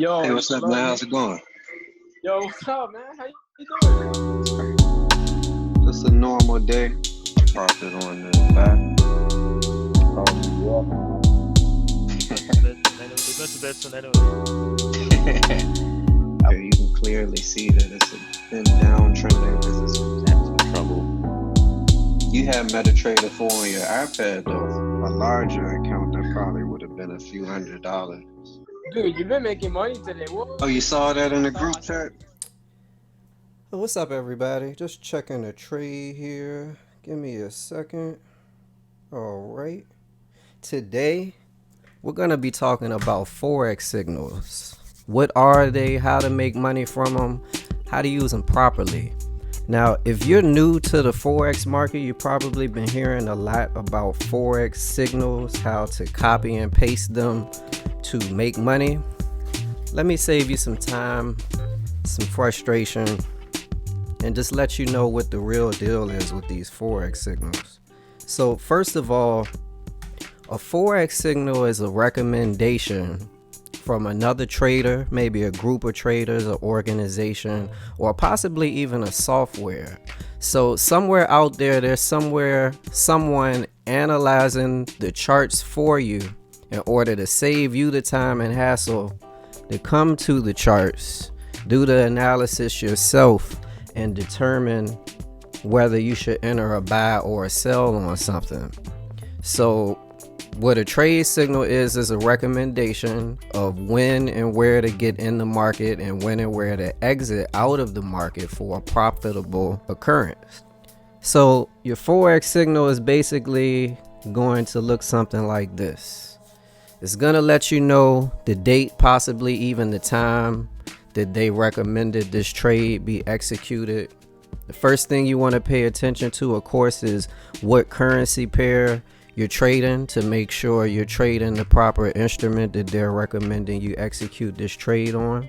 Hey, Yo, what's up, hello, man? man. How's it going? Yo, what's up, man? How you doing? Just a normal day. Profit on the back. Yeah, man. Not too bad, son. Anyway, not too bad, son. Anyway. Here you can clearly see that it's been downtrending because it's had some trouble. You had MetaTrader 4 on your iPad though. A larger account that probably would have been a few $100s. Dude, you've been making money today. Oh, What? you saw that in the group chat? What's up, everybody? Just checking the trade here. Give me a second. All right. Today, we're going to be talking about Forex signals. What are they? How to make money from them? How to use them properly. Now, if you're new to the Forex market, you've probably been hearing a lot about Forex signals, how to copy and paste them to make money. Let me save you some time, some frustration, and just let you know what the real deal is with these Forex signals. So first of all, a Forex signal is a recommendation from another trader, maybe a group of traders, an organization, or possibly even a software. So somewhere out there, there's someone analyzing the charts for you in order to save you the time and hassle to come to the charts, do the analysis yourself, and determine whether you should enter a buy or a sell on something. So what a trade signal is a recommendation of when and where to get in the market and when and where to exit out of the market for a profitable occurrence. So your Forex signal is basically going to look something like this. It's going to let you know the date, possibly even the time that they recommended this trade be executed. The first thing you want to pay attention to, of course, is what currency pair you're trading to make sure you're trading the proper instrument that they're recommending you execute this trade on.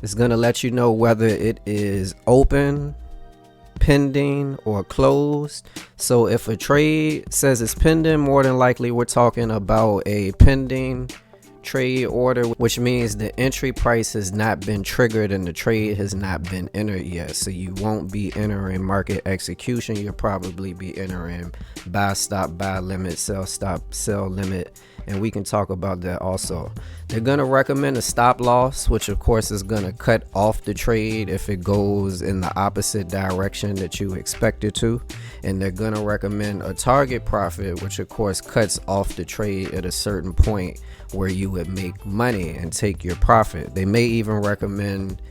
It's going to let you know whether it is open, pending, or closed. So if a trade says it's pending, more than likely we're talking about a pending trade order, which means the entry price has not been triggered and the trade has not been entered yet. So you won't be entering market execution. You'll probably be entering buy stop, buy limit, sell stop, sell limit, and we can talk about that also. They're going to recommend a stop loss, which of course is going to cut off the trade if it goes in the opposite direction that you expect it to. And they're going to recommend a target profit, which of course cuts off the trade at a certain point where you would make money and take your profit. They may even recommend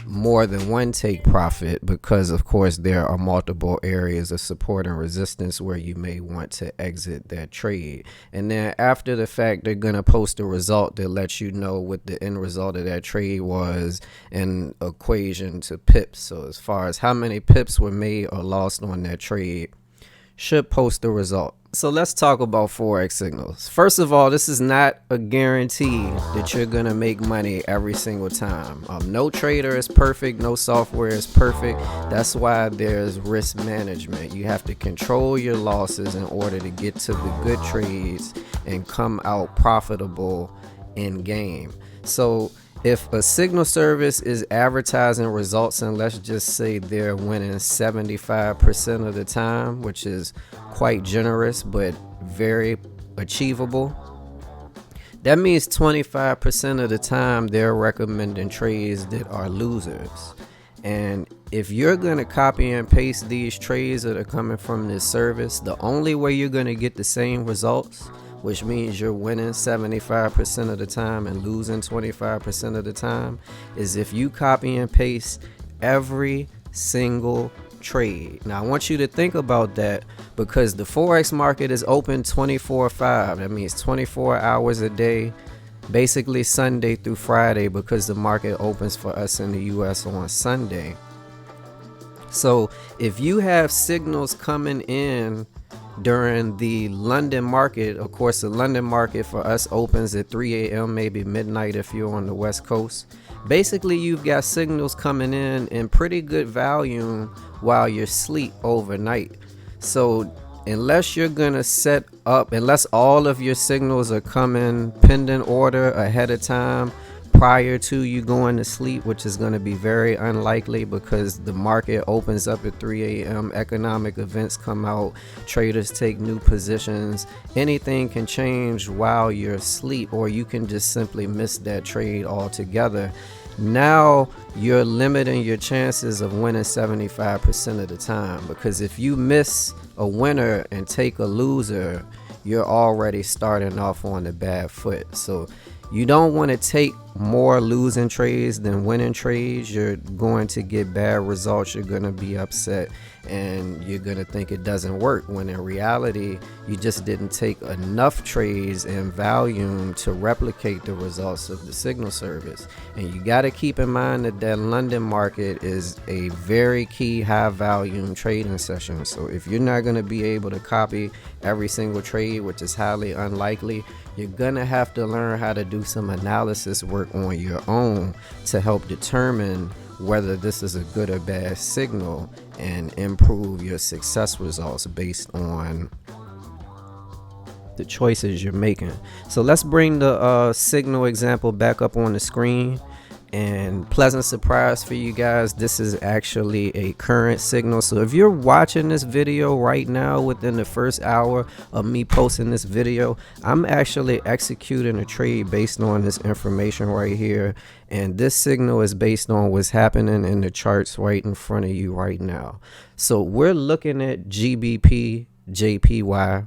more than one take profit because of course there are multiple areas of support and resistance where you may want to exit that trade. And then after the fact, they're going to post a result that lets you know what the end result of that trade was in equation to pips. So as far as how many pips were made or lost on that trade, should post the result. So let's talk about Forex signals. First of all, this is not a guarantee that you're going to make money every single time. No trader is perfect. No software is perfect. That's why there's risk management. You have to control your losses in order to get to the good trades and come out profitable in game. So if a signal service is advertising results, and let's just say they're winning 75% of the time, which is quite generous but very achievable, that means 25% of the time they're recommending trades that are losers. And if you're going to copy and paste these trades that are coming from this service, the only way you're going to get the same results, which means you're winning 75% of the time and losing 25% of the time, is if you copy and paste every single trade. Now I want you to think about that because the Forex market is open 24/5. That means 24 hours a day, basically Sunday through Friday, because the market opens for us in the US on Sunday. So if you have signals coming in during the London market, of course the London market for us opens at 3 a.m. maybe midnight if you're on the West Coast. Basically you've got signals coming in pretty good volume while you're asleep overnight. So unless you're gonna set up, unless all of your signals are coming pending order ahead of time, prior to you going to sleep, which is going to be very unlikely because the market opens up at 3 a.m. Economic events come out, traders take new positions. Anything can change while you're asleep, or you can just simply miss that trade altogether. Now you're limiting your chances of winning 75% of the time, because if you miss a winner and take a loser, you're already starting off on the bad foot. So you don't want to take more losing trades than winning trades. You're going to get bad results. You're going to be upset and you're going to think it doesn't work, when in reality you just didn't take enough trades in volume to replicate the results of the signal service. And you got to keep in mind that that London market is a very key high volume trading session. So if you're not going to be able to copy every single trade, which is highly unlikely, you're gonna have to learn how to do some analysis work on your own to help determine whether this is a good or bad signal and improve your success results based on the choices you're making. So let's bring the signal example back up on the screen. And pleasant surprise for you guys, this is actually a current signal. So if you're watching this video right now, within the first hour of me posting this video, I'm actually executing a trade based on this information right here. And this signal is based on what's happening in the charts right in front of you right now. So we're looking at GBP JPY.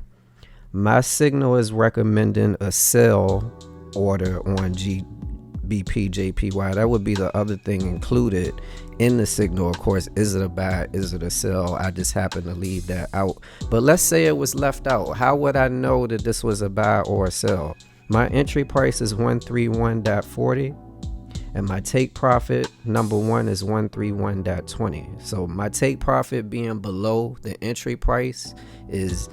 My signal is recommending a sell order on GBP JPY. That would be the other thing included in the signal. Of course, is it a buy, is it a sell? I just happen to leave that out. But let's say it was left out. How would I know that this was a buy or a sell? My entry price is 131.40 and my take profit number one is 131.20. So my take profit being below the entry price is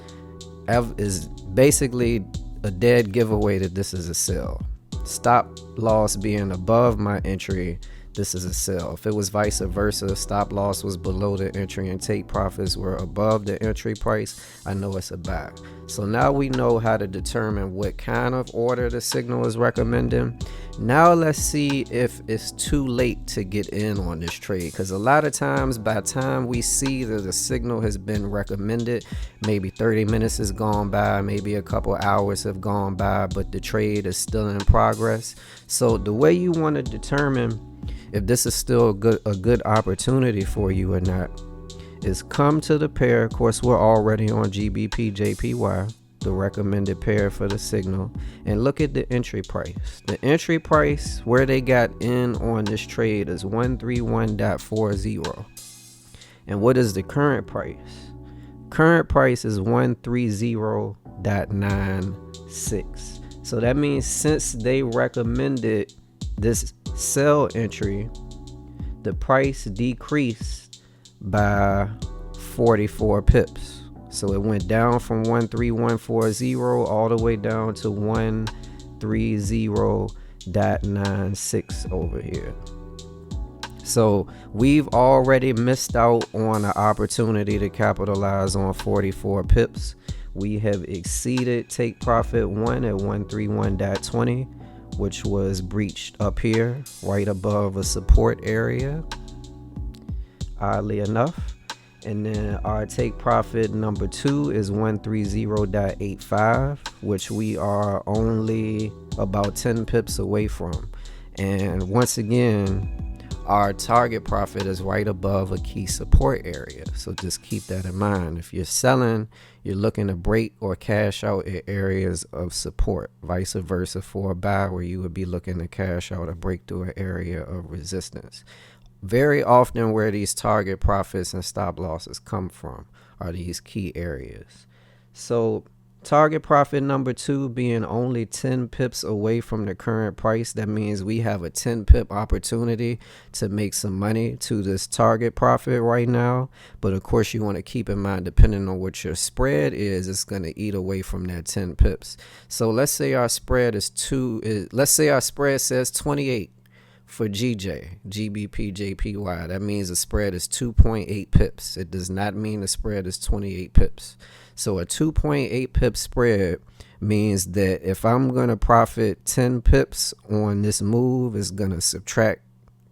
basically a dead giveaway that this is a sell. Stop loss being above my entry, this is a sell. If it was vice versa, stop loss was below the entry and take profits were above the entry price, I know it's a buy. So now we know how to determine what kind of order the signal is recommending. Now let's see if it's too late to get in on this trade, because a lot of times by the time we see that the signal has been recommended, maybe 30 minutes has gone by, maybe a couple hours have gone by, but the trade is still in progress. So the way you want to determine if this is still a good opportunity for you or not is come to the pair. Of course, we're already on GBP JPY, the recommended pair for the signal, and look at the entry price. The entry price where they got in on this trade is 131.40. And what is the current price? Current price is 130.96. So that means since they recommended this sell entry, the price decreased by 44 pips. So it went down from 131.40 all the way down to 130.96 over here. So we've already missed out on an opportunity to capitalize on 44 pips. We have exceeded take profit 1 at 131.20, which was breached up here right above a support area, oddly enough. And then our take profit number 2 is 130.85, which we are only about 10 pips away from. And once again, our target profit is right above a key support area. So just keep that in mind. If you're selling, you're looking to break or cash out at areas of support, vice versa for a buy where you would be looking to cash out or break through an area of resistance. Very often where these target profits and stop losses come from are these key areas. So target profit number 2 being only 10 pips away from the current price, that means we have a 10 pip opportunity to make some money to this target profit right now. But of course you want to keep in mind, depending on what your spread is, it's going to eat away from that 10 pips. So let's say our spread is let's say our spread says 28 for GBP, JPY. That means the spread is 2.8 pips. It does not mean the spread is 28 pips. So a 2.8 pip spread means that if I'm going to profit 10 pips on this move, it's going to subtract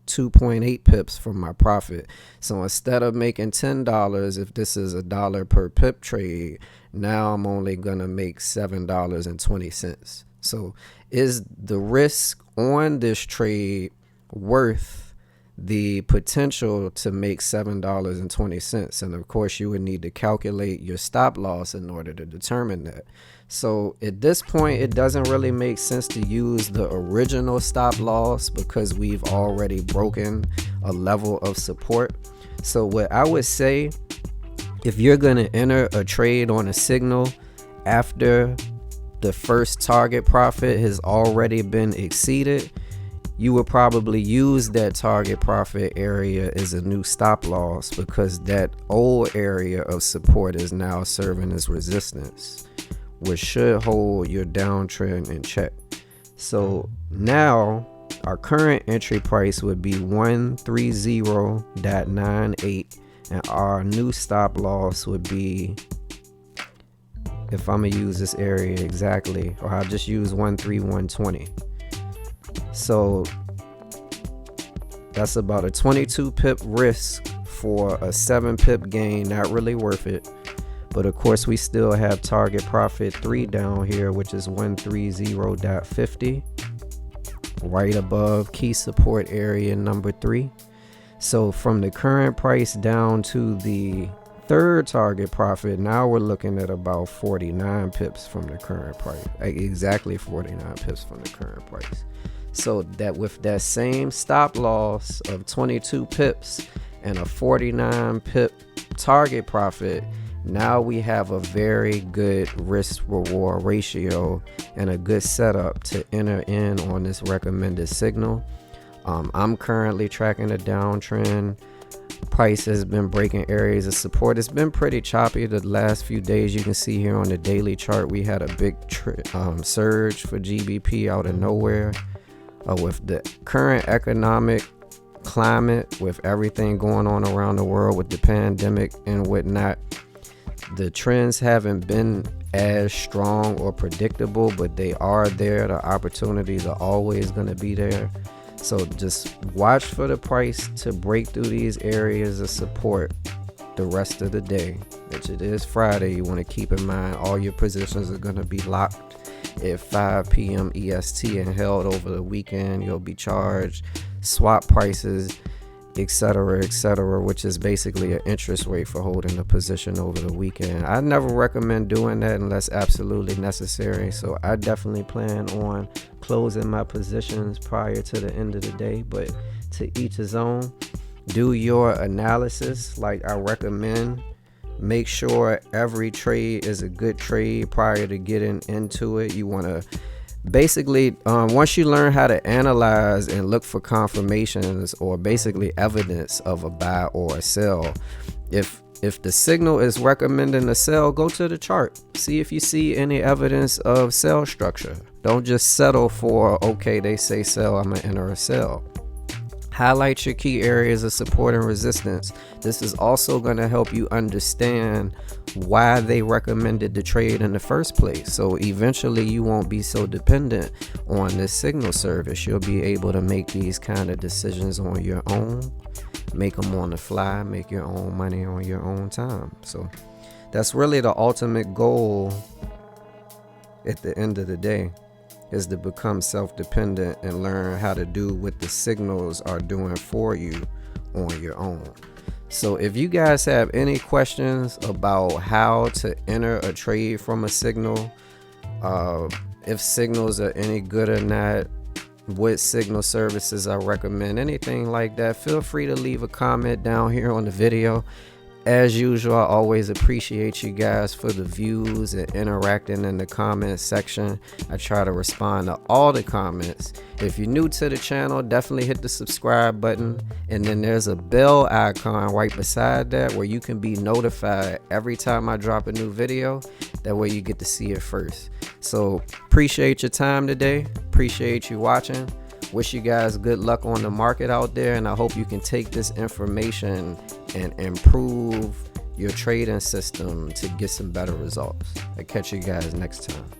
2.8 pips from my profit. So instead of making $10, if this is $1 per pip trade, now I'm only going to make $7.20. So is the risk on this trade worth the potential to make $7.20? And of course, you would need to calculate your stop loss in order to determine that. So at this point, it doesn't really make sense to use the original stop loss because we've already broken a level of support. So what I would say, if you're going to enter a trade on a signal after the first target profit has already been exceeded, you would probably use that target profit area as a new stop loss because that old area of support is now serving as resistance, which should hold your downtrend in check. So now our current entry price would be 130.98, and our new stop loss would be, if I'm gonna use this area exactly, or I'll just use 131.20. So that's about a 22 pip risk for a 7 pip gain. Not really worth it. But of course, we still have target profit 3 down here, which is 130.50, right above key support area number 3. So from the current price down to the third target profit, now we're looking at about 49 pips from the current price, exactly 49 pips from the current price. So that with that same stop loss of 22 pips and a 49 pip target profit, now we have a very good risk reward ratio and a good setup to enter in on this recommended signal. I'm currently tracking a downtrend. Price has been breaking areas of support. It's been pretty choppy the last few days. You can see here on the daily chart, we had a big surge for GBP out of nowhere. With the current economic climate, with everything going on around the world with the pandemic and whatnot, the trends haven't been as strong or predictable, but they are there. The opportunities are always going to be there. So just watch for the price to break through these areas of support the rest of the day, which it is Friday. You want to keep in mind all your positions are going to be locked at 5 p.m. EST and held over the weekend. You'll be charged swap prices, etc., which is basically an interest rate for holding a position over the weekend. I never recommend doing that unless absolutely necessary. So I definitely plan on closing my positions prior to the end of the day, but to each his own. Do your analysis like I recommend. Make sure every trade is a good trade prior to getting into it. You want to basically, once you learn how to analyze and look for confirmations or basically evidence of a buy or a sell, if the signal is recommending a sell, go to the chart. See if you see any evidence of sell structure. Don't just settle for, okay, they say sell, I'm gonna enter a sell. Highlight your key areas of support and resistance. This is also going to help you understand why they recommended the trade in the first place. So eventually you won't be so dependent on this signal service. You'll be able to make these kind of decisions on your own, make them on the fly, make your own money on your own time. So that's really the ultimate goal at the end of the day, is to become self-dependent and learn how to do what the signals are doing for you on your own. So if you guys have any questions about how to enter a trade from a signal, if signals are any good or not, what signal services I recommend, anything like that, feel free to leave a comment down here on the video. As usual, I always appreciate you guys for the views and interacting in the comment section. I try to respond to all the comments. If you're new to the channel, definitely hit the subscribe button. And then there's a bell icon right beside that where you can be notified every time I drop a new video. That way you get to see it first. So appreciate your time today. Appreciate you watching. Wish you guys good luck on the market out there, and I hope you can take this information and improve your trading system to get some better results. I'll catch you guys next time.